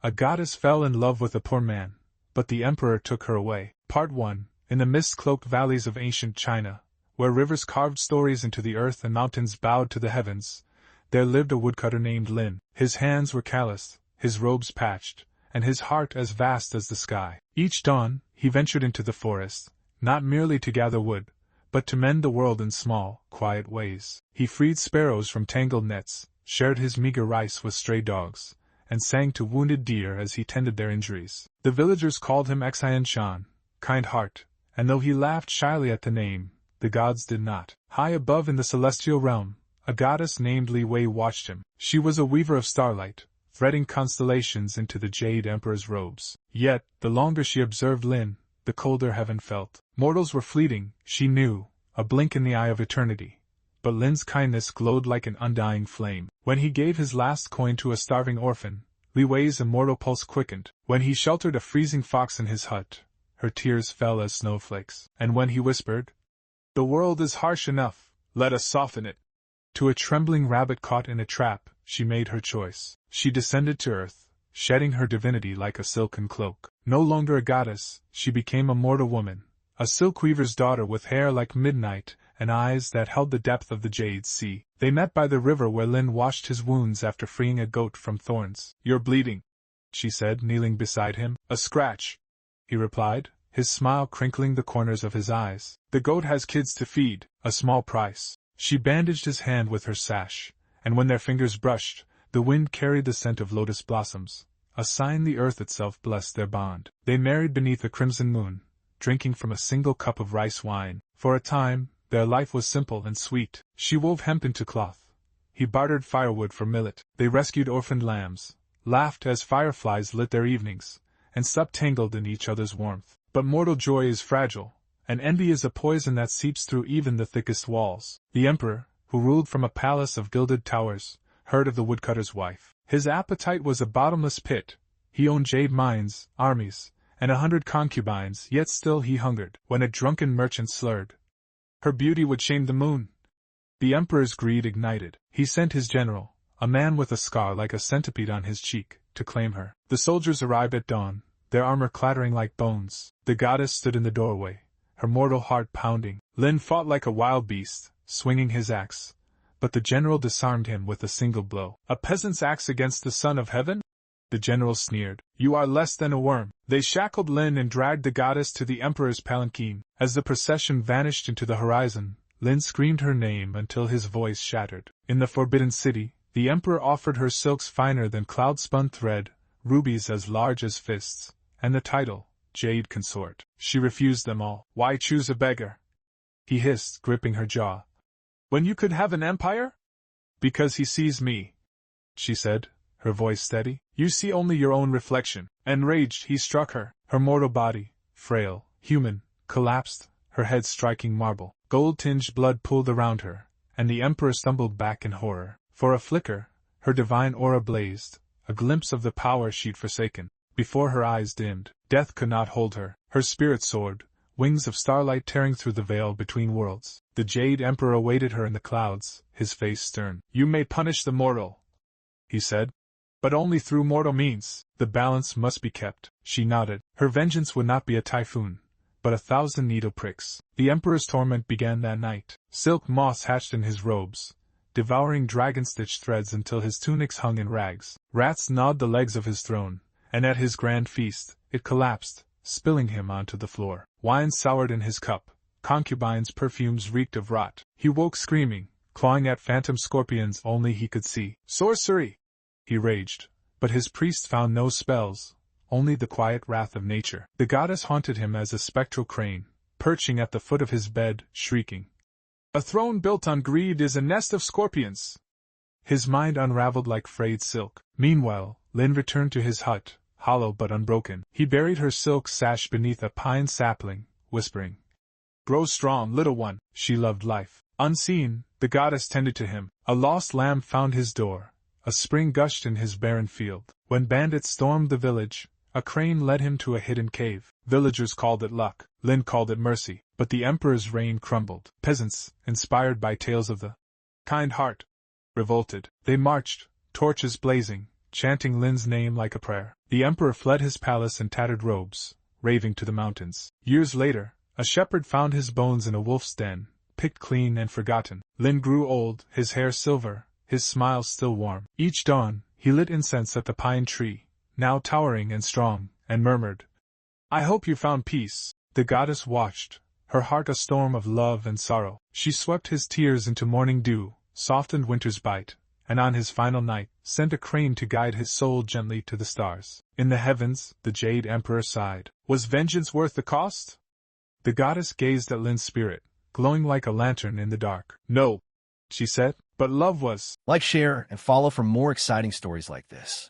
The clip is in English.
A goddess fell in love with a poor man, but the emperor took her away. Part 1. In the mist-cloaked valleys of ancient China, where rivers carved stories into the earth and mountains bowed to the heavens, there lived a woodcutter named Lin. His hands were calloused, his robes patched, and his heart as vast as the sky. Each dawn, he ventured into the forest, not merely to gather wood, but to mend the world in small, quiet ways. He freed sparrows from tangled nets, shared his meager rice with stray dogs, and sang to wounded deer as he tended their injuries. The villagers called him Xian Shan, kind heart, and though he laughed shyly at the name, the gods did not. High above in the celestial realm, a goddess named Li Wei watched him. She was a weaver of starlight, threading constellations into the Jade Emperor's robes. Yet, the longer she observed Lin, the colder heaven felt. Mortals were fleeting, she knew, a blink in the eye of eternity. But Lin's kindness glowed like an undying flame. When he gave his last coin to a starving orphan, Li Wei's immortal pulse quickened. When he sheltered a freezing fox in his hut, her tears fell as snowflakes. And when he whispered, "The world is harsh enough, let us soften it," to a trembling rabbit caught in a trap, she made her choice. She descended to earth, shedding her divinity like a silken cloak. No longer a goddess, she became a mortal woman, a silk weaver's daughter with hair like midnight and eyes that held the depth of the Jade Sea. They met by the river where Lin washed his wounds after freeing a goat from thorns. "You're bleeding," she said, kneeling beside him. "A scratch," he replied, his smile crinkling the corners of his eyes. "The goat has kids to feed, a small price." She bandaged his hand with her sash, and when their fingers brushed, the wind carried the scent of lotus blossoms, a sign the earth itself blessed their bond. They married beneath a crimson moon, drinking from a single cup of rice wine. For a time, their life was simple and sweet. She wove hemp into cloth. He bartered firewood for millet. They rescued orphaned lambs, laughed as fireflies lit their evenings, and slept tangled in each other's warmth. But mortal joy is fragile, and envy is a poison that seeps through even the thickest walls. The emperor, who ruled from a palace of gilded towers, heard of the woodcutter's wife. His appetite was a bottomless pit. He owned jade mines, armies, and 100 concubines, yet still he hungered. When a drunken merchant slurred, "Her beauty would shame the moon," the emperor's greed ignited. He sent his general, a man with a scar like a centipede on his cheek, to claim her. The soldiers arrived at dawn, their armor clattering like bones. The goddess stood in the doorway, her mortal heart pounding. Lin fought like a wild beast, swinging his axe, but the general disarmed him with a single blow. "A peasant's axe against the son of heaven?" the general sneered. "You are less than a worm." They shackled Lin and dragged the goddess to the emperor's palanquin. As the procession vanished into the horizon, Lin screamed her name until his voice shattered. In the Forbidden City, the emperor offered her silks finer than cloud-spun thread, rubies as large as fists, and the title, Jade Consort. She refused them all. "Why choose a beggar?" he hissed, gripping her jaw. "When you could have an empire?" "Because he sees me," she said, her voice steady. "You see only your own reflection." Enraged, he struck her. Her mortal body, frail, human, collapsed, her head striking marble. Gold-tinged blood pooled around her, and the emperor stumbled back in horror. For a flicker, her divine aura blazed, a glimpse of the power she'd forsaken. Before her eyes dimmed, death could not hold her. Her spirit soared, wings of starlight tearing through the veil between worlds. The Jade Emperor awaited her in the clouds, his face stern. "You may punish the mortal," he said, "but only through mortal means. The balance must be kept." She nodded. Her vengeance would not be a typhoon, but 1,000 needle pricks. The Emperor's torment began that night. Silk moths hatched in his robes, devouring dragon-stitched threads until his tunics hung in rags. Rats gnawed the legs of his throne, and at his grand feast, it collapsed, spilling him onto the floor. Wine soured in his cup, concubines' perfumes reeked of rot. He woke screaming, clawing at phantom scorpions only he could see. "Sorcery!" he raged, but his priests found no spells, only the quiet wrath of nature. The goddess haunted him as a spectral crane, perching at the foot of his bed, shrieking, "A throne built on greed is a nest of scorpions." His mind unraveled like frayed silk. Meanwhile, Lin returned to his hut, hollow but unbroken. He buried her silk sash beneath a pine sapling, whispering, "Grow strong, little one." She loved life. Unseen, the goddess tended to him. A lost lamb found his door. A spring gushed in his barren field. When bandits stormed the village, a crane led him to a hidden cave. Villagers called it luck. Lin called it mercy. But the emperor's reign crumbled. Peasants, inspired by tales of the kind heart, revolted. They marched, torches blazing, chanting Lin's name like a prayer. The emperor fled his palace in tattered robes, raving to the mountains. Years later, a shepherd found his bones in a wolf's den, picked clean and forgotten. Lin grew old, his hair silver, his smile still warm. Each dawn, he lit incense at the pine tree, now towering and strong, and murmured, "I hope you found peace." The goddess watched, her heart a storm of love and sorrow. She swept his tears into morning dew, softened winter's bite, and on his final night, sent a crane to guide his soul gently to the stars. In the heavens, the Jade Emperor sighed. Was vengeance worth the cost? The goddess gazed at Lin's spirit, glowing like a lantern in the dark. "No," she said, "but love was." Like, share, and follow for more exciting stories like this.